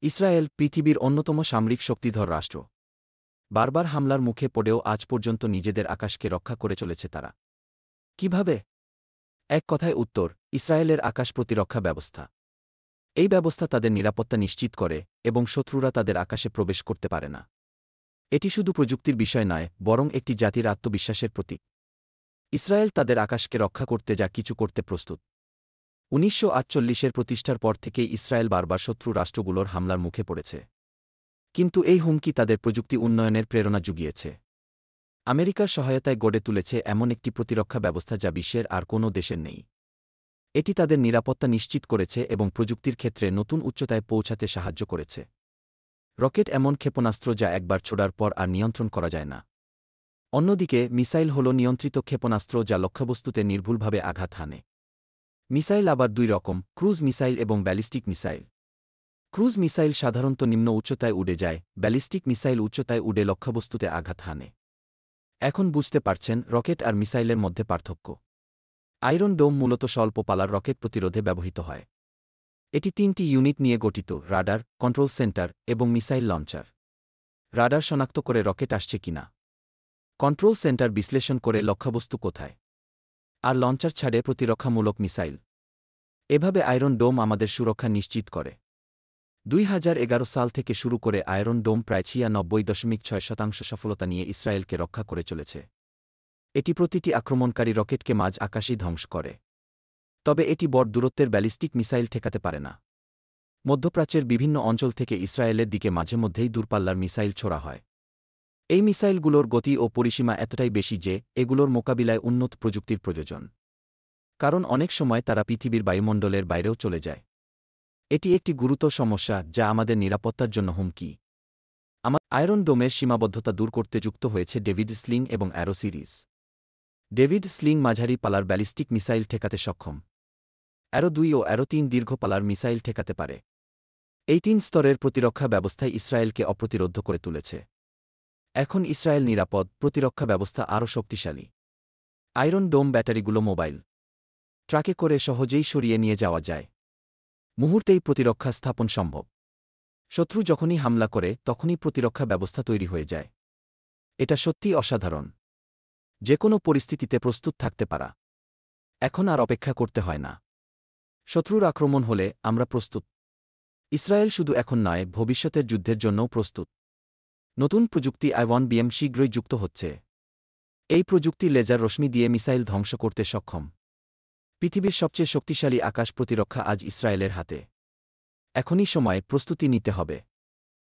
Israel পৃথিবীর অন্যতম সামরিক শক্তিধর রাষ্ট্র। বারবার হামলার মুখে পড়েও আজ পর্যন্ত নিজেদের আকাশকে রক্ষা করে চলেছে তারা। কিভাবে? এক কথায় উত্তর, ইসরায়েলের আকাশ প্রতিরক্ষা ব্যবস্থা। এই ব্যবস্থা তাদের নিরাপত্তা নিশ্চিত করে এবং শত্রুরা তাদের আকাশে প্রবেশ করতে পারে না। এটি শুধু প্রযুক্তির বিষয় নয়, বরং একটি জাতির আত্মবিশ্বাসের প্রতীক। ইসরায়েল তাদের আকাশকে রক্ষা করতে যা কিছু করতে প্রস্তুত। ১৯৪৮-এর প্রতিষ্ঠার পর থেকেই ইসরায়েল বারবার শত্রু রাষ্ট্রগুলোর হামলার মুখে পড়েছে। কিন্তু এই হুমকি তাদের প্রযুক্তি উন্নয়নের প্রেরণা জুগিয়েছে। আমেরিকার সহায়তায় গড়ে তুলেছে এমন একটি প্রতিরক্ষা ব্যবস্থা যা বিশ্বের আর কোনো দেশের নেই। এটি তাদের নিরাপত্তা নিশ্চিত করেছে এবং প্রযুক্তির ক্ষেত্রে নতুন উচ্চতায় পৌঁছাতে সাহায্য করেছে। রকেট এমন ক্ষেপণাস্ত্র যা একবার ছোড়ার পর আর নিয়ন্ত্রণ করা যায় না। অন্যদিকে মিসাইল হল নিয়ন্ত্রিত ক্ষেপণাস্ত্র যা লক্ষ্যবস্তুতে নির্ভুলভাবে আঘাত হানে। মিসাইল আবার দুই রকম, ক্রুজ মিসাইল এবং ব্যালিস্টিক মিসাইল। ক্রুজ মিসাইল সাধারণত নিম্ন উচ্চতায় উড়ে যায়, ব্যালিস্টিক মিসাইল উচ্চতায় উড়ে লক্ষ্যবস্তুতে আঘাত হানে। এখন বুঝতে পারছেন রকেট আর মিসাইলের মধ্যে পার্থক্য। আয়রন ডোম মূলত স্বল্প পালার রকেট প্রতিরোধে ব্যবহৃত হয়। এটি ৩টি ইউনিট নিয়ে গঠিত: রাডার, কন্ট্রোল সেন্টার এবং মিসাইল লঞ্চার। রাডার শনাক্ত করে রকেট আসছে কিনা, কন্ট্রোল সেন্টার বিশ্লেষণ করে লক্ষ্যবস্তু কোথায়, আর লঞ্চার ছাড়ে প্রতিরক্ষামূলক মিসাইল। এভাবে আয়রন ডোম আমাদের সুরক্ষা নিশ্চিত করে। ২০১১ সাল থেকে শুরু করে আয়রন ডোম প্রায় ৯৬.৬% সফলতা নিয়ে ইসরায়েলকে রক্ষা করে চলেছে। এটি প্রতিটি আক্রমণকারী রকেটকে মাঝ আকাশেই ধ্বংস করে। তবে এটি বড় দূরত্বের ব্যালিস্টিক মিসাইল ঠেকাতে পারে না। মধ্যপ্রাচ্যের বিভিন্ন অঞ্চল থেকে ইসরায়েলের দিকে মাঝে মধ্যেই দূরপাল্লার মিসাইল ছোড়া হয়। এই মিসাইলগুলোর গতি ও পরিসীমা এতটাই বেশি যে এগুলোর মোকাবিলায় উন্নত প্রযুক্তির প্রয়োজন। কারণ অনেক সময় তারা পৃথিবীর বায়ুমণ্ডলের বাইরেও চলে যায়। এটি একটি গুরুতর সমস্যা যা আমাদের নিরাপত্তার জন্য হুমকি। আয়রন ডোমের সীমাবদ্ধতা দূর করতে যুক্ত হয়েছে ডেভিড স্লিং এবং অ্যারো সিরিজ। ডেভিড স্লিং মাঝারি পালার ব্যালিস্টিক মিসাইল ঠেকাতে সক্ষম। অ্যারো ২ ও অ্যারো ৩ দীর্ঘ পালার মিসাইল ঠেকাতে পারে। এই ৩ স্তরের প্রতিরক্ষা ব্যবস্থায় ইসরায়েলকে অপ্রতিরোধ্য করে তুলেছে। এখন ইসরায়েল নিরাপদ, প্রতিরক্ষা ব্যবস্থা আরও শক্তিশালী। আয়রন ডোম ব্যাটারিগুলো মোবাইল ট্রাকে করে সহজেই সরিয়ে নিয়ে যাওয়া যায়। মুহূর্তেই প্রতিরক্ষা স্থাপন সম্ভব। শত্রু যখনই হামলা করে তখনই প্রতিরক্ষা ব্যবস্থা তৈরি হয়ে যায়। এটা সত্যিই অসাধারণ। যে কোনো পরিস্থিতিতে প্রস্তুত থাকতে পারা। এখন আর অপেক্ষা করতে হয় না। শত্রুর আক্রমণ হলে আমরা প্রস্তুত। ইসরায়েল শুধু এখন নয়, ভবিষ্যতের যুদ্ধের জন্যও প্রস্তুত। নতুন প্রযুক্তি I1BM শীঘ্রই যুক্ত হচ্ছে। এই প্রযুক্তি লেজার রশ্মি দিয়ে মিসাইল ধ্বংস করতে সক্ষম। পৃথিবীর সবচেয়ে শক্তিশালী আকাশ প্রতিরক্ষা আজ ইসরায়েলের হাতে। এখনই সময়, প্রস্তুতি নিতে হবে।